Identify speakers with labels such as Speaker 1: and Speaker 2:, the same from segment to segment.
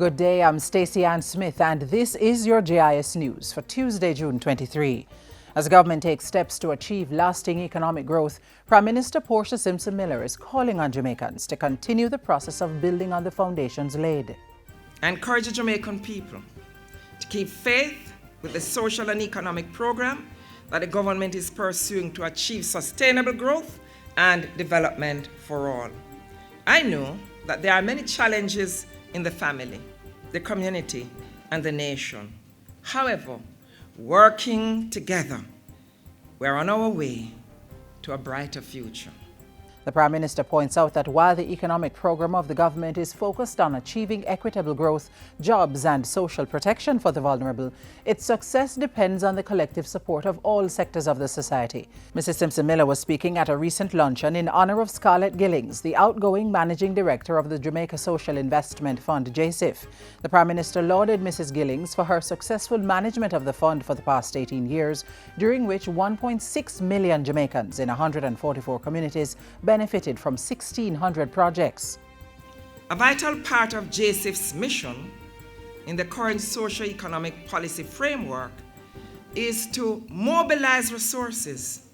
Speaker 1: Good day, I'm Stacey Ann Smith and this is your JIS News for Tuesday, June 23. As the government takes steps to achieve lasting economic growth, Prime Minister Portia Simpson Miller is calling on Jamaicans to continue the process of building on the foundations laid.
Speaker 2: I encourage the Jamaican people to keep faith with the social and economic program that the government is pursuing to achieve sustainable growth and development for all. I know that there are many challenges in the family, the community, and the nation. However, working together, we're on our way to a brighter future.
Speaker 1: The Prime Minister points out that while the economic program of the government is focused on achieving equitable growth, jobs and social protection for the vulnerable, its success depends on the collective support of all sectors of the society. Mrs. Simpson Miller was speaking at a recent luncheon in honor of Scarlett Gillings, the outgoing Managing Director of the Jamaica Social Investment Fund, JIS. The Prime Minister lauded Mrs. Gillings for her successful management of the fund for the past 18 years, during which 1.6 million Jamaicans in 144 communities benefited from 1,600 projects.
Speaker 2: A vital part of JIS's mission in the current socio-economic policy framework is to mobilize resources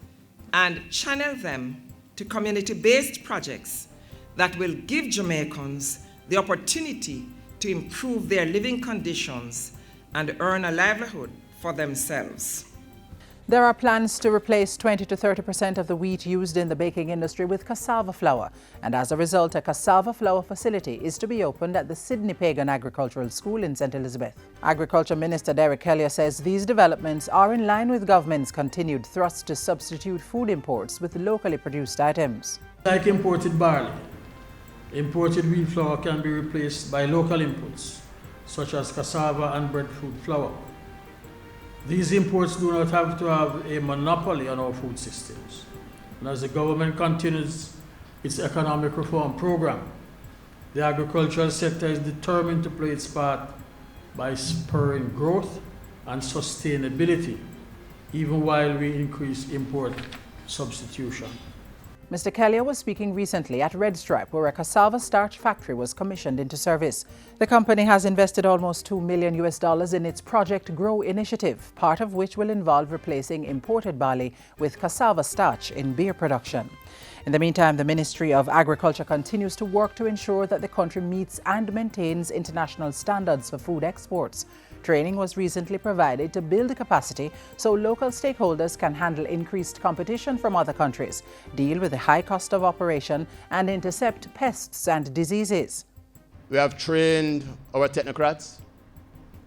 Speaker 2: and channel them to community-based projects that will give Jamaicans the opportunity to improve their living conditions and earn a livelihood for themselves.
Speaker 1: There are plans to replace 20 to 30% of the wheat used in the baking industry with cassava flour, and as a result, a cassava flour facility is to be opened at the Sydney Pagan Agricultural School in St. Elizabeth. Agriculture Minister Derek Kelly says these developments are in line with government's continued thrust to substitute food imports with locally produced items.
Speaker 3: Like imported barley, imported wheat flour can be replaced by local inputs, such as cassava and breadfruit flour. These imports do not have to have a monopoly on our food systems. And as the government continues its economic reform program, the agricultural sector is determined to play its part by spurring growth and sustainability, even while we increase import substitution.
Speaker 1: Mr. Kelly was speaking recently at Red Stripe, where a cassava starch factory was commissioned into service. The company has invested almost $2 million in its Project Grow initiative, part of which will involve replacing imported barley with cassava starch in beer production. In the meantime, the Ministry of Agriculture continues to work to ensure that the country meets and maintains international standards for food exports. Training was recently provided to build capacity so local stakeholders can handle increased competition from other countries, deal with the high cost of operation, and intercept pests and diseases.
Speaker 4: We have trained our technocrats,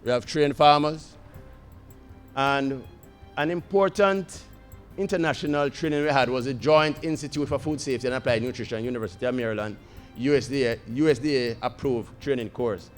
Speaker 4: we have trained farmers, and an important international training we had was a Joint Institute for Food Safety and Applied Nutrition, University of Maryland, USDA approved training course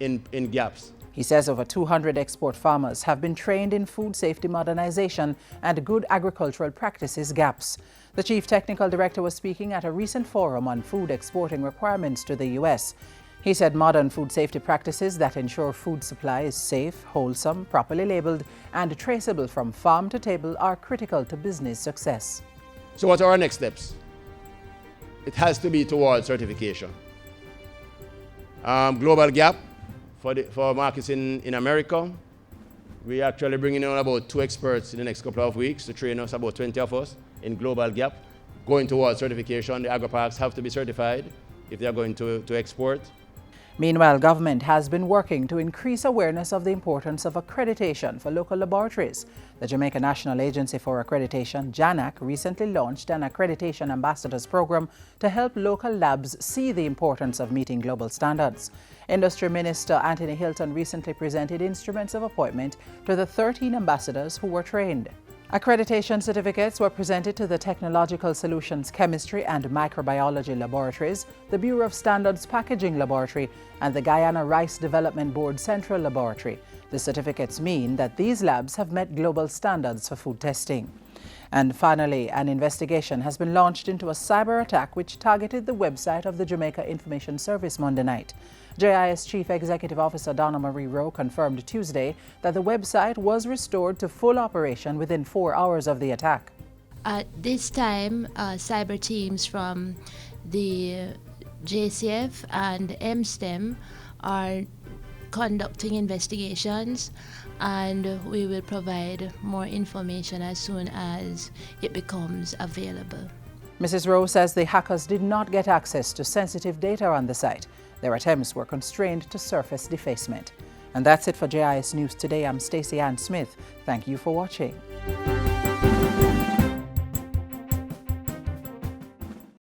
Speaker 4: in GAPS.
Speaker 1: He says over 200 export farmers have been trained in food safety modernization and good agricultural practices GAPS. The Chief Technical Director was speaking at a recent forum on food exporting requirements to the U.S. He said modern food safety practices that ensure food supply is safe, wholesome, properly labeled, and traceable from farm to table are critical to business success.
Speaker 4: So what are our next steps? It has to be towards certification. Global Gap for markets in America. We're actually bringing on about 2 experts in the next couple of weeks to train us, about 20 of us, in Global Gap. Going towards certification, the agri-parks have to be certified if they're going to export.
Speaker 1: Meanwhile, government has been working to increase awareness of the importance of accreditation for local laboratories. The Jamaica National Agency for Accreditation, JANAC, recently launched an Accreditation Ambassadors program to help local labs see the importance of meeting global standards. Industry Minister Anthony Hilton recently presented instruments of appointment to the 13 ambassadors who were trained. Accreditation certificates were presented to the Technological Solutions Chemistry and Microbiology Laboratories, the Bureau of Standards Packaging Laboratory, and the Guyana Rice Development Board Central Laboratory. The certificates mean that these labs have met global standards for food testing. And finally, an investigation has been launched into a cyber attack which targeted the website of the Jamaica Information Service Monday night. JIS Chief Executive Officer Donna Marie Rowe confirmed Tuesday that the website was restored to full operation within 4 hours of the attack.
Speaker 5: At this time, cyber teams from the JCF and MSTEM are conducting investigations, and we will provide more information as soon as it becomes available.
Speaker 1: Mrs. Rowe says the hackers did not get access to sensitive data on the site. Their attempts were constrained to surface defacement. And that's it for JIS News Today. I'm Stacey Ann Smith. Thank you for watching.